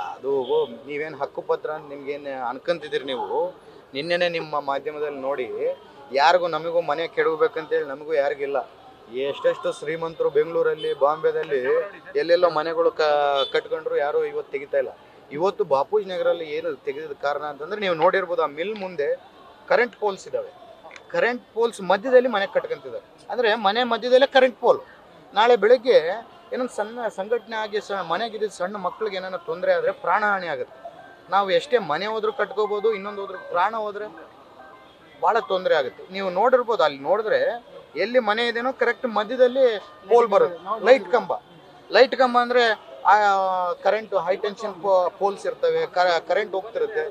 ಅದು ನೀವೇನು ಹಕ್ಕುಪತ್ರ ನಿಮ್ಗೇನು ಅನ್ಕೊಂತಿದ್ದೀರಿ ನೀವು ನಿನ್ನೆನೆ ನಿಮ್ಮ ಮಾಧ್ಯಮದಲ್ಲಿ ನೋಡಿ ಯಾರಿಗೂ ನಮಗೂ ಮನೆ ಕೆಡಬೇಕಂತೇಳಿ ನಮಗೂ ಯಾರಿಗಿಲ್ಲ. ಎಷ್ಟೆಷ್ಟು ಶ್ರೀಮಂತರು ಬೆಂಗಳೂರಲ್ಲಿ ಬಾಂಬೆದಲ್ಲಿ ಎಲ್ಲೆಲ್ಲೋ ಮನೆಗಳು ಕಟ್ಕೊಂಡ್ರು ಯಾರು ಇವತ್ತು ತೆಗಿತಾ ಇಲ್ಲ. ಇವತ್ತು ಬಾಪೂಜಿ ನಗರಲ್ಲಿ ಏನು ತೆಗೆದ ಕಾರಣ ಅಂತಂದ್ರೆ ನೀವು ನೋಡಿರ್ಬೋದು, ಆ ಮಿಲ್ ಮುಂದೆ ಕರೆಂಟ್ ಪೋಲ್ಸ್ ಇದಾವೆ. ಕರೆಂಟ್ ಪೋಲ್ಸ್ ಮಧ್ಯದಲ್ಲಿ ಮನೆ ಕಟ್ಕೊಂತಿದ್ದಾರೆ. ಅಂದರೆ ಮನೆ ಮಧ್ಯದಲ್ಲೇ ಕರೆಂಟ್ ಪೋಲ್. ನಾಳೆ ಬೆಳಗ್ಗೆ ಏನೊಂದು ಸಣ್ಣ ಸಂಘಟನೆ ಆಗಿ ಮನೆಗಿದ್ದ ಸಣ್ಣ ಮಕ್ಳಿಗೆ ಏನಾರ ತೊಂದರೆ ಆದರೆ ಪ್ರಾಣಹಾನಿ ಆಗುತ್ತೆ. ನಾವು ಎಷ್ಟೇ ಮನೆ ಹೋದ್ರೂ ಕಟ್ಕೋಬೋದು, ಇನ್ನೊಂದು ಹೋದ್ರೂ ಪ್ರಾಣ ಹೋದ್ರೆ ಭಾಳ ತೊಂದರೆ ಆಗುತ್ತೆ. ನೀವು ನೋಡಿರ್ಬೋದು, ಅಲ್ಲಿ ನೋಡಿದ್ರೆ ಎಲ್ಲಿ ಮನೆ ಇದೆನೋ ಕರೆಕ್ಟ್ ಮಧ್ಯದಲ್ಲಿ ಪೋಲ್ ಬರುತ್ತೆ. ಲೈಟ್ ಕಂಬ ಅಂದರೆ ಕರೆಂಟ್ ಹೈ ಟೆನ್ಷನ್ ಪೋಲ್ಸ್ ಇರ್ತವೆ, ಕರೆಂಟ್ ಹೋಗ್ತಿರುತ್ತೆ.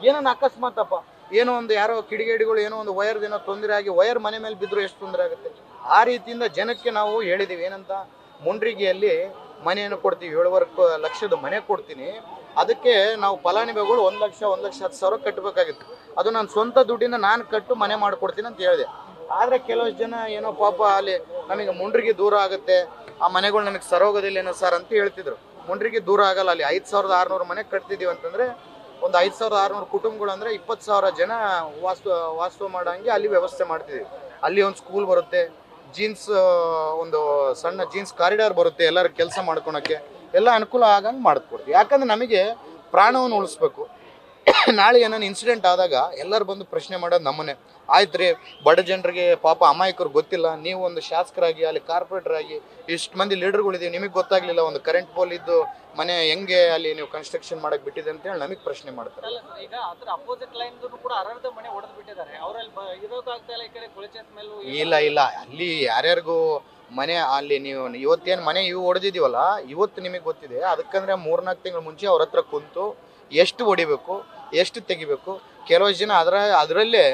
ಏನೋ ಅಕಸ್ಮಾತಪ್ಪ ಏನೋ ಒಂದು ಯಾರೋ ಕಿಡಿಗೇಡಿಗಳು ಏನೋ ಒಂದು ವೈರ್ದೇನೋ ತೊಂದರೆ ಆಗಿ ವೈರ್ ಮನೆ ಮೇಲೆ ಬಿದ್ದರೂ ಎಷ್ಟು ತೊಂದರೆ ಆಗುತ್ತೆ. ಆ ರೀತಿಯಿಂದ ಜನಕ್ಕೆ ನಾವು ಹೇಳಿದ್ದೀವಿ ಏನಂತ, ಮುಂಡ್ರಿಗೆಯಲ್ಲಿ ಮನೆಯನ್ನು ಕೊಡ್ತೀವಿ, 7.5 ಲಕ್ಷದ ಮನೆ ಕೊಡ್ತೀನಿ, ಅದಕ್ಕೆ ನಾವು ಫಲಾನುಭವಿಗಳು 1,10,000 ಕಟ್ಟಬೇಕಾಗಿತ್ತು. ಅದು ನಾನು ಸ್ವಂತ ದುಡ್ಡಿಂದ ನಾನು ಕಟ್ಟು ಮನೆ ಮಾಡಿಕೊಡ್ತೀನಿ ಅಂತ ಹೇಳಿದೆ. ಆದರೆ ಕೆಲವಷ್ಟು ಜನ ಏನೋ ಪಾಪ ಅಲ್ಲಿ ನಮಗೆ ಮುಂಡ್ರಿಗೆ ದೂರ ಆಗುತ್ತೆ, ಆ ಮನೆಗಳು ನಮಗೆ ಸರೋಗೋದಿಲ್ಲ ಏನೋ ಸರ್ ಅಂತ ಹೇಳ್ತಿದ್ರು. ಮುಂಡ್ರಿಗೆ ದೂರ ಆಗಲ್ಲ. ಅಲ್ಲಿ 5,600 ಮನೆ ಕಟ್ತಿದ್ದೀವಿ ಅಂತಂದರೆ ಒಂದು 5,600 ಕುಟುಂಬಗಳು ಅಂದರೆ 20,000 ಜನ ವಾಸ್ತವ ಮಾಡೋಂಗೆ ಅಲ್ಲಿ ವ್ಯವಸ್ಥೆ ಮಾಡ್ತಿದ್ದೀವಿ. ಅಲ್ಲಿ ಒಂದು ಸ್ಕೂಲ್ ಬರುತ್ತೆ, ಜೀನ್ಸ್ ಒಂದು ಸಣ್ಣ ಜೀನ್ಸ್ ಕಾರಿಡಾರ್ ಬರುತ್ತೆ, ಎಲ್ಲರೂ ಕೆಲಸ ಮಾಡ್ಕೊಳಕ್ಕೆ ಎಲ್ಲ ಅನುಕೂಲ ಆಗಂಗೆ ಮಾಡಿಕೊಡ್ತೀವಿ. ಯಾಕಂದ್ರೆ ನಮಗೆ ಪ್ರಾಣವನ್ನು ಉಳಿಸ್ಬೇಕು. ನಾಳೆ ಏನಾದ್ರು ಇನ್ಸಿಡೆಂಟ್ ಆದಾಗ ಎಲ್ಲರೂ ಬಂದು ಪ್ರಶ್ನೆ ಮಾಡೋದು ನಮ್ಮನ್ನೇ. ಆಯ್ತು ರೀ, ಬಡ ಜನರಿಗೆ ಪಾಪ ಅಮಾಯಕರು ಗೊತ್ತಿಲ್ಲ, ನೀವು ಒಂದು ಶಾಸಕರಾಗಿ ಅಲ್ಲಿ ಕಾರ್ಪೊರೇಟರ್ ಆಗಿ ಇಷ್ಟು ಮಂದಿ ಲೀಡರ್ಗಳಿದ್ದೀವಿ, ನಿಮಗೆ ಗೊತ್ತಾಗ್ಲಿಲ್ಲ ಒಂದು ಕರೆಂಟ್ ಪೋಲ್ ಇದ್ದು ಮನೆ ಹೆಂಗೆ ಅಲ್ಲಿ ನೀವು ಕನ್ಸ್ಟ್ರಕ್ಷನ್ ಮಾಡಕ್ ಬಿಟ್ಟಿದೆ ಅಂತ ಹೇಳಿ ನಮಗೆ ಪ್ರಶ್ನೆ ಮಾಡ್ತಾರೆ. ಈಗ ಅದರ ಅಪೋಸಿಟ್ ಲೈನ್ ಕೂಡ ಅರ್ಧ ಮನೆ ಹೊಡೆದು ಬಿಟ್ಟಿದ್ದಾರೆ. ಅವರಲ್ಲಿ ಇರೋದಾಗ್ತಾ ಇಲ್ಲ, ಈ ಕಡೆ ಕೊಳಚೆ ಸ್ಮೆಲ್. ಇಲ್ಲ ಅಲ್ಲಿ ಯಾರ್ಯಾರಿಗೂ ಮನೆ ಅಲ್ಲಿ ನೀವು ಇವತ್ತೇನು ಮನೆ ಇವು ಹೊಡೆದಿದ್ದೀವಲ್ಲ, ಇವತ್ತು ನಿಮಗೆ ಗೊತ್ತಿದೆ. ಅದಕ್ಕಂದ್ರೆ 3-4 ತಿಂಗಳ ಮುಂಚೆ ಅವ್ರ ಹತ್ರ ಕುಂತು ಎಷ್ಟು ಹೊಡಿಬೇಕು, ಎಷ್ಟು ತೆಗಿಬೇಕು. ಕೆಲವಷ್ಟು ಜನ ಅದರಲ್ಲೇ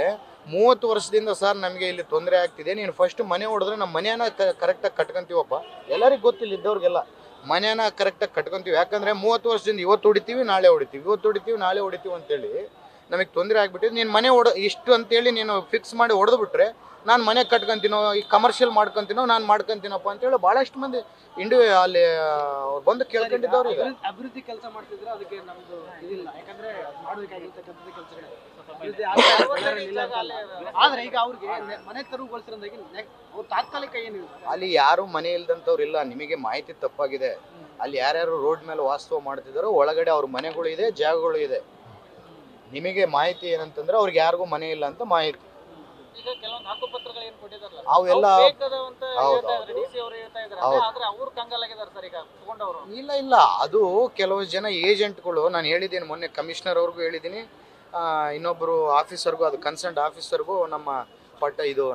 30 ವರ್ಷದಿಂದ ಸರ್ ನಮಗೆ ಇಲ್ಲಿ ತೊಂದರೆ ಆಗ್ತಿದೆ, ನೀನು ಫಸ್ಟ್ ಮನೆ ಹೊಡೆದ್ರೆ ನಮ್ಮ ಮನೆಯನ್ನ ಕರೆಕ್ಟಾಗಿ ಕಟ್ಕೊಂತೀವಪ್ಪ. ಎಲ್ಲರಿಗೂ ಗೊತ್ತಿಲ್ಲ, ಇದ್ದವ್ರಿಗೆಲ್ಲ ಮನೆಯನ್ನ ಕರೆಕ್ಟಾಗಿ ಕಟ್ಕೊಂತೀವಿ. ಯಾಕಂದರೆ 30 ವರ್ಷದಿಂದ ಇವತ್ತು ಹೊಡಿತೀವಿ ನಾಳೆ ಹೊಡಿತೀವಿ ಅಂತೇಳಿ ನಮಗೆ ತೊಂದರೆ ಆಗಿಬಿಟ್ಟಿದೆ. ನೀನು ಮನೆ ಇಷ್ಟು ಅಂತೇಳಿ ನೀನು ಫಿಕ್ಸ್ ಮಾಡಿ ಹೊಡೆದ್ಬಿಟ್ರೆ ನಾನು ಮನೆ ಕಟ್ಕೊಂತೀನೋ, ಈ ಕಮರ್ಷಿಯಲ್ ಮಾಡ್ಕೊಂತೀನೋ, ನಾನು ಮಾಡ್ಕೊಂತೀನಪ್ಪ ಅಂತೇಳಿ ಭಾಳಷ್ಟು ಮಂದಿ ಅಲ್ಲಿ ಬಂದು ಕೇಳ್ಕೊಂಡಿದ್ದವ್ರು. ಈಗ ಅಭಿವೃದ್ಧಿ ಕೆಲಸ ಮಾಡ್ತಿದ್ರೆ ಅದಕ್ಕೆ ನಮ್ದು ಇದಿಲ್ಲ, ಯಾಕಂದ್ರೆ ಮಾಡಬೇಕಾಗಿರ್ತಕ್ಕಂಥ ಕೆಲಸಗಳೇ. ಆದ್ರೆ ಈಗ ಅವ್ರಿಗೆ ಮನೆ ತೆರವುಗೊಳಿಸಿರೋದಾಗಿ ಅವ್ರು ತಾತ್ಕಾಲಿಕ ಏನಿದೆ, ಅಲ್ಲಿ ಯಾರು ಮನೆ ಇಲ್ದಂಥವ್ರು ಇಲ್ಲ. ನಿಮಗೆ ಮಾಹಿತಿ ತಪ್ಪಾಗಿದೆ. ಅಲ್ಲಿ ಯಾರ್ಯಾರು ರೋಡ್ ಮೇಲೆ ವಾಸ್ತವ ಮಾಡ್ತಿದ್ದಾರೋ ಒಳಗಡೆ ಅವ್ರ ಮನೆಗಳು ಇದೆ, ಜಾಗಗಳು ಇದೆ. ನಿಮಗೆ ಮಾಹಿತಿ ಏನಂತಂದ್ರೆ ಅವ್ರಿಗೆ ಯಾರಿಗೂ ಮನೆ ಇಲ್ಲ ಅಂತ ಮಾಹಿತಿ. ಈಗ ಕೆಲವೊಂದು ಹಕ್ಕುಪತ್ರಗಳು ಏನು ಕೊಟ್ಟಿದಾರಲ್ಲ ಅವೆಲ್ಲ ಇಲ್ಲ ಅದು ಕೆಲವಷ್ಟು ಜನ ಏಜೆಂಟ್ಗಳು. ನಾನು ಹೇಳಿದ್ದೀನಿ ಮೊನ್ನೆ ಕಮಿಷನರ್ ಅವ್ರಿಗೂ ಹೇಳಿದ್ದೀನಿ, ಇನ್ನೊಬ್ಬರು ಆಫೀಸರ್ಗೂ, ಅದು ಕನ್ಸರ್ನ್ ಆಫೀಸರ್ಗೂ,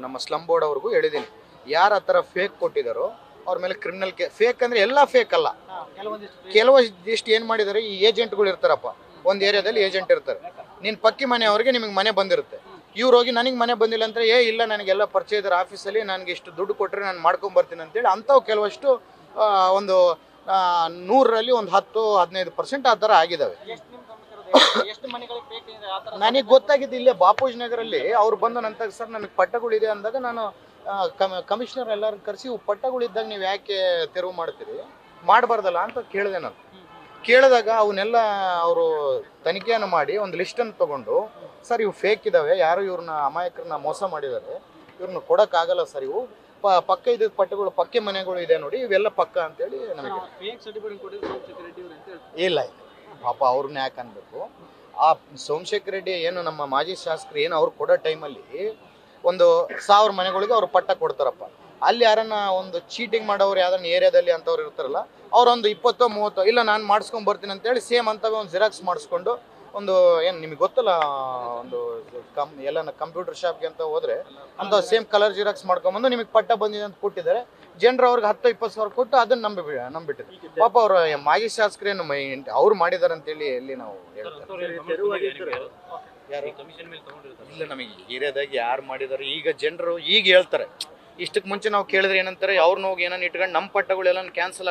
ನಮ್ಮ ಸ್ಲಮ್ ಬೋರ್ಡ್ ಅವ್ರಿಗೂ ಹೇಳಿದ್ದೀನಿ. ಯಾರು ಆ ಥರ ಫೇಕ್ ಕೊಟ್ಟಿದ್ದಾರೋ ಅವ್ರ ಮೇಲೆ ಕ್ರಿಮಿನಲ್ ಫೇಕ್ ಅಂದರೆ ಎಲ್ಲ ಫೇಕ್ ಅಲ್ಲ, ಕೆಲವೊಂದಿಷ್ಟು ಏನು ಮಾಡಿದ್ದಾರೆ, ಈ ಏಜೆಂಟ್ಗಳು ಇರ್ತಾರಪ್ಪ, ಒಂದು ಏರಿಯಾದಲ್ಲಿ ಏಜೆಂಟ್ ಇರ್ತಾರೆ. ನೀನು ಪಕ್ಕಿ ಮನೆಯವ್ರಿಗೆ ನಿಮಗೆ ಮನೆ ಬಂದಿರುತ್ತೆ, ಇವ್ರು ಹೋಗಿ ನನಗೆ ಮನೆ ಬಂದಿಲ್ಲ ಅಂದರೆ ಇಲ್ಲ ನನಗೆಲ್ಲ ಪರಿಚಯ ಇದ್ದಾರೆ ಆಫೀಸಲ್ಲಿ, ನನಗೆ ಇಷ್ಟು ದುಡ್ಡು ಕೊಟ್ಟರೆ ನಾನು ಮಾಡ್ಕೊಂಬರ್ತೀನಿ ಅಂತೇಳಿ ಅಂಥವು ಕೆಲವಷ್ಟು ಒಂದು 100ರಲ್ಲಿ ಒಂದು 10-15% ಆ ಥರ ಆಗಿದ್ದಾವೆ. ನನಗೆ ಗೊತ್ತಾಗಿದ್ದು ಇಲ್ಲೇ ಬಾಪೂಜಿ ನಗರಲ್ಲಿ ಅವ್ರು ಬಂದು ನಂತರ ಸರ್ ನಮಗೆ ಪಟ್ಟಗಳಿದೆ ಅಂದಾಗ ನಾನು ಕಮಿಷನರ್ ಎಲ್ಲರೂ ಕರೆಸಿ ಪಟ್ಟಗಳಿದ್ದಾಗ ನೀವು ಯಾಕೆ ತೆರವು ಮಾಡ್ತೀರಿ, ಮಾಡಬಾರ್ದಲ್ಲ ಅಂತ ಕೇಳಿದೆ. ನಾನು ಕೇಳಿದಾಗ ಅವನ್ನೆಲ್ಲ ಅವರು ತನಿಖೆಯನ್ನು ಮಾಡಿ ಒಂದು ಲಿಸ್ಟನ್ನು ತೊಗೊಂಡು, ಸರ್ ಇವು ಫೇಕ್ ಇದ್ದಾವೆ, ಯಾರು ಇವ್ರನ್ನ ಅಮಾಯಕರನ್ನ ಮೋಸ ಮಾಡಿದ್ದಾರೆ, ಇವ್ರನ್ನ ಕೊಡೋಕ್ಕಾಗಲ್ಲ ಸರ್, ಇವು ಪಕ್ಕ ಇದ್ದ ಪಟ್ಟಗಳು ಪಕ್ಕೆ ಮನೆಗಳು ಇದೆ ನೋಡಿ, ಇವೆಲ್ಲ ಪಕ್ಕ ಅಂತೇಳಿ ನಮಗೆ. ಇಲ್ಲ ಪಾಪ ಅವ್ರನ್ನ ಯಾಕೆ ಅನ್ಬೇಕು. ಆ ಸೋಮಶೇಖರ್ ರೆಡ್ಡಿ ಏನು ನಮ್ಮ ಮಾಜಿ ಶಾಸಕರು ಏನು ಅವ್ರು ಕೊಡೋ ಟೈಮಲ್ಲಿ ಒಂದು 1000 ಮನೆಗಳಿಗೆ ಅವ್ರು ಪಟ್ಟ ಕೊಡ್ತಾರಪ್ಪ. ಅಲ್ಲಿ ಯಾರನ್ನ ಒಂದು ಚೀಟಿಂಗ್ ಮಾಡೋರು ಯಾವ್ದನ್ನ ಏರಿಯಾದಲ್ಲಿ ಅಂತವ್ರು ಇರ್ತಾರಲ್ಲ, ಅವ್ರೊಂದು 20-30 ಇಲ್ಲ ನಾನು ಮಾಡಿಸ್ಕೊಂಡು ಬರ್ತೀನಿ ಅಂತೇಳಿ ಸೇಮ್ ಅಂತವೇ ಒಂದು ಜಿರಾಕ್ಸ್ ಮಾಡಿಸ್ಕೊಂಡು ಒಂದು ಏನು ನಿಮಗೆ ಗೊತ್ತಲ್ಲ, ಒಂದು ಎಲ್ಲ ಕಂಪ್ಯೂಟರ್ ಶಾಪ್ಗೆ ಅಂತ ಹೋದ್ರೆ ಅಂತ ಸೇಮ್ ಕಲರ್ ಜಿರಾಕ್ಸ್ ಮಾಡ್ಕೊಂಬಂದು ನಿಮಗೆ ಪಟ್ಟ ಬಂದಿದೆ ಅಂತ ಕೊಟ್ಟಿದ್ದಾರೆ. ಜನರು ಅವ್ರಿಗೆ 10-20 ಸಾವಿರ ಕೊಟ್ಟು ಅದನ್ನ ನಂಬಿಟ್ಟಿದ್ರು. ಪಾಪ ಅವ್ರ ಮಾಜಿ ಶಾಸಕರೇನು ಅವ್ರು ಮಾಡಿದಾರೆ ಅಂತೇಳಿ ಎಲ್ಲಿ ನಾವು ಹೇಳ್ತಾರೆ. ಇಲ್ಲ ನಮಗೆ ಏರಿಯಾದಾಗ ಯಾರು ಮಾಡಿದಾರೆ ಈಗ ಜನರು ಈಗ ಹೇಳ್ತಾರೆ. ಇಷ್ಟಕ್ಕೆ ಮುಂಚೆ ನಾವು ಕೇಳಿದ್ರೆ ಏನಂತಾರೆ, ಅವ್ರನ್ನ ಹೋಗಿ ಏನನ್ನ ಇಟ್ಕೊಂಡು ನಮ್ಮ ಪಟ್ಟಗಳೆಲ್ಲ ಕ್ಯಾನ್ಸಲ್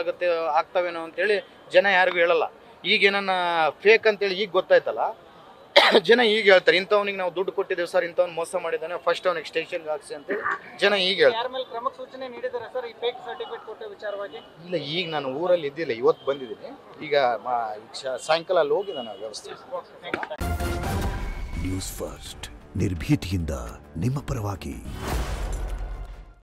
ಆಗ್ತಾವೇನೋ ಅಂತೇಳಿ ಜನ ಯಾರಿಗೂ ಹೇಳಲ್ಲ. ಈಗ ಏನನ್ನ ಫೇಕ್ ಅಂತೇಳಿ ಈಗ ಗೊತ್ತಾಯ್ತಲ್ಲ, ಜನ ಈಗ ಹೇಳ್ತಾರೆ ಇಂಥವ್ನಿಗೆ ನಾವು ದುಡ್ಡು ಕೊಟ್ಟಿದ್ದೇವೆ ಸರ್, ಇಂಥವ್ನು ಮೋಸ ಮಾಡಿದ್ದಾನೆ, ಫಸ್ಟ್ ಅವ್ನಿಗೆ ಸ್ಟೇಷನ್ಗೆ ಹಾಕ್ಸಿ ಅಂತೇಳಿ ಜನ ಈಗ ಹೇಳ್ತಾರೆ. ಯಾರ ಮೇಲೆ ಕ್ರಮಕ್ಕೆ ಸೂಚನೆ ನೀಡಿದ್ದಾರೆ ಸರ್ ಈ ಫೇಕ್ ಸರ್ಟಿಫಿಕೇಟ್ ಕೊಟ್ಟ ವಿಚಾರವಾಗಿ? ಇಲ್ಲ, ಈಗ ನಾನು ಊರಲ್ಲಿ ಇದ್ದಿಲ್ಲ, ಇವತ್ತು ಬಂದಿದ್ದೀನಿ. ಈಗ ಸಾಯಂಕಾಲ ಅಲ್ಲಿ ಹೋಗಿ ನಾನು ವ್ಯವಸ್ಥೆ. ನ್ಯೂಸ್ ಫಸ್ಟ್ ನಿರ್ಭೀತಿಯಿಂದ ನಿಮ್ಮ ಪರವಾಗಿ.